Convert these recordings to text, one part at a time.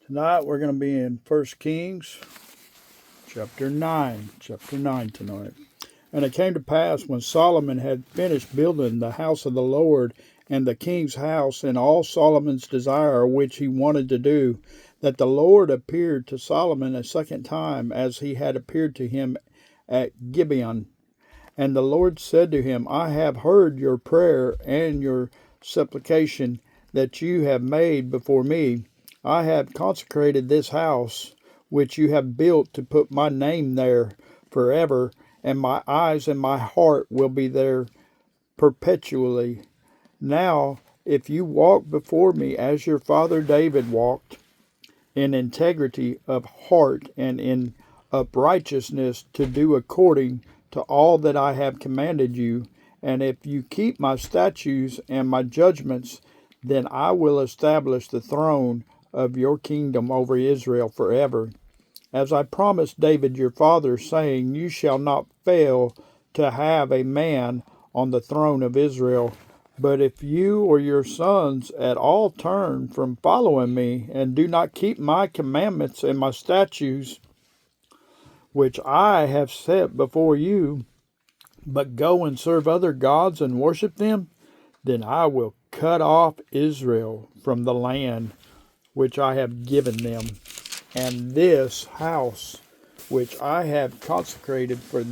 Tonight we're going to be in 1 Kings chapter 9. Chapter 9 tonight. And it came to pass when Solomon had finished building the house of the Lord and the king's house and all Solomon's desire which he wanted to do, that the Lord appeared to Solomon a second time as he had appeared to him at Gibeon. And the Lord said to him, I have heard your prayer and your supplication that you have made before me. I have consecrated this house which you have built to put my name there forever, and my eyes and my heart will be there perpetually. Now, if you walk before me as your father David walked, in integrity of heart and in uprightness, to do according to all that I have commanded you, and if you keep my statutes and my judgments, then I will establish the throne of your kingdom over Israel forever. As I promised David your father, saying, You shall not fail to have a man on the throne of Israel. But if you or your sons at all turn from following me, and do not keep my commandments and my statutes, which I have set before you, but go and serve other gods and worship them, then I will cut off Israel from the land which I have given them, and this house which I have consecrated for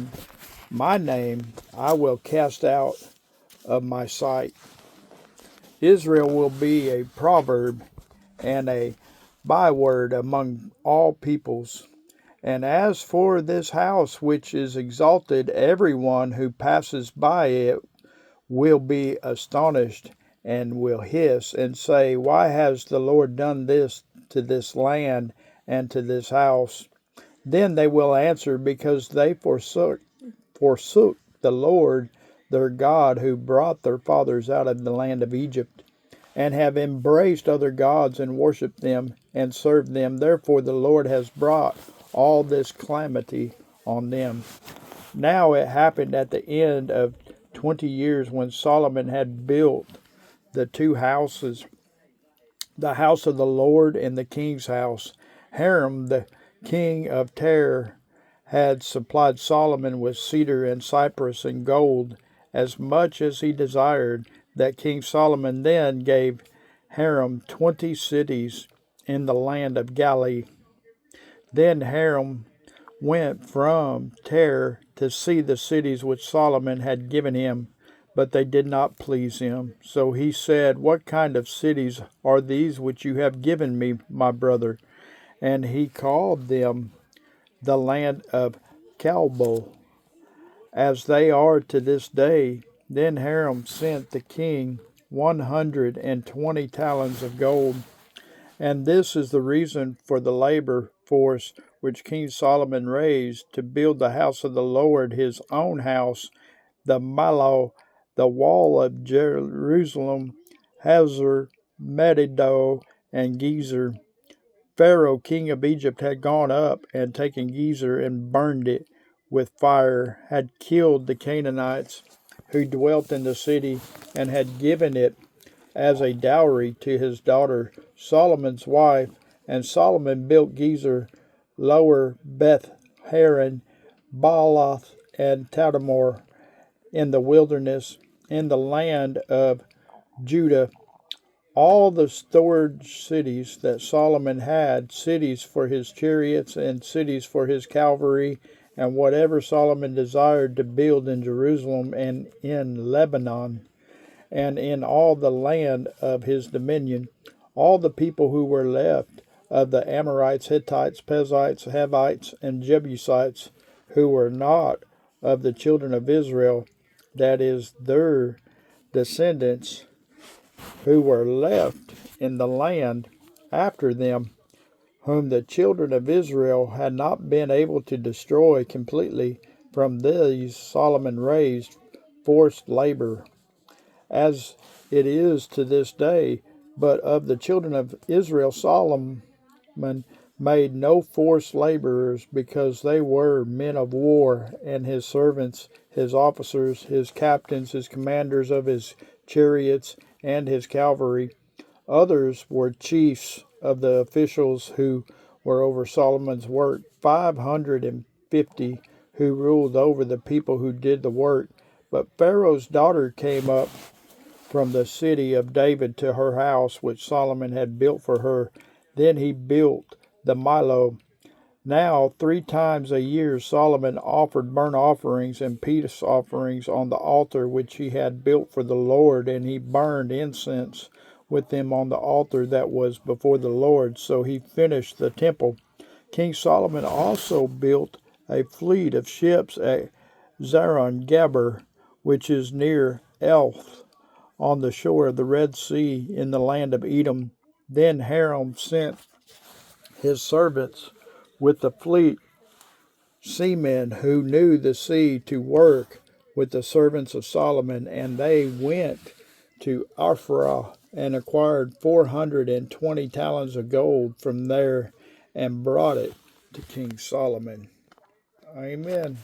my name I will cast out of my sight. Israel will be a proverb and a byword among all peoples. And as for this house which is exalted, every one who passes by it will be astonished and will hiss and say, Why has the Lord done this to this land and to this house? Then they will answer, Because they forsook the Lord their God, who brought their fathers out of the land of Egypt, and have embraced other gods and worshipped them and served them. Therefore the Lord has brought all this calamity on them. Now it happened at the end of 20 years, when Solomon had built the two houses, the house of the Lord and the king's house. Hiram, the king of Tyre, had supplied Solomon with cedar and cypress and gold, as much as he desired. That King Solomon then gave Hiram 20 cities in the land of Galilee. Then Hiram went from Tyre to see the cities which Solomon had given him, but they did not please him. So he said, What kind of cities are these which you have given me, my brother? And he called them the land of Calbul, as they are to this day. Then Hiram sent the king 120 talents of gold. And this is the reason for the labor force which King Solomon raised to build the house of the Lord, his own house, the Millo, the wall of Jerusalem, Hazor, Megiddo, and Gezer. Pharaoh, king of Egypt, had gone up and taken Gezer and burned it with fire, had killed the Canaanites who dwelt in the city, and had given it as a dowry to his daughter, Solomon's wife. And Solomon built Gezer, Lower Beth Haran, Baalath, and Tadmor in the wilderness, in the land of Judah. All the storage cities that Solomon had, cities for his chariots and cities for his cavalry, and whatever Solomon desired to build in Jerusalem and in Lebanon, and in all the land of his dominion. All the people who were left of the Amorites, Hittites, Perizzites, Hivites, and Jebusites, who were not of the children of Israel, that is, their descendants, who were left in the land after them, whom the children of Israel had not been able to destroy completely, from these Solomon raised forced labor, as it is to this day. But of the children of Israel Solomon made no forced laborers, because they were men of war, and his servants, his officers, his captains, his commanders of his chariots, and his cavalry. Others were chiefs of the officials who were over Solomon's work, 550 who ruled over the people who did the work. But Pharaoh's daughter came up from the city of David to her house, which Solomon had built for her. Then he built the Millo. Now, 3 times a year, Solomon offered burnt offerings and peace offerings on the altar which he had built for the Lord, and he burned incense with them on the altar that was before the Lord. So he finished the temple. King Solomon also built a fleet of ships at Zaron Geber, which is near Elth, on the shore of the Red Sea in the land of Edom. Then Hiram sent his servants with the fleet, seamen who knew the sea, to work with the servants of Solomon, and they went to Arphah and acquired 420 talents of gold from there and brought it to King Solomon. Amen.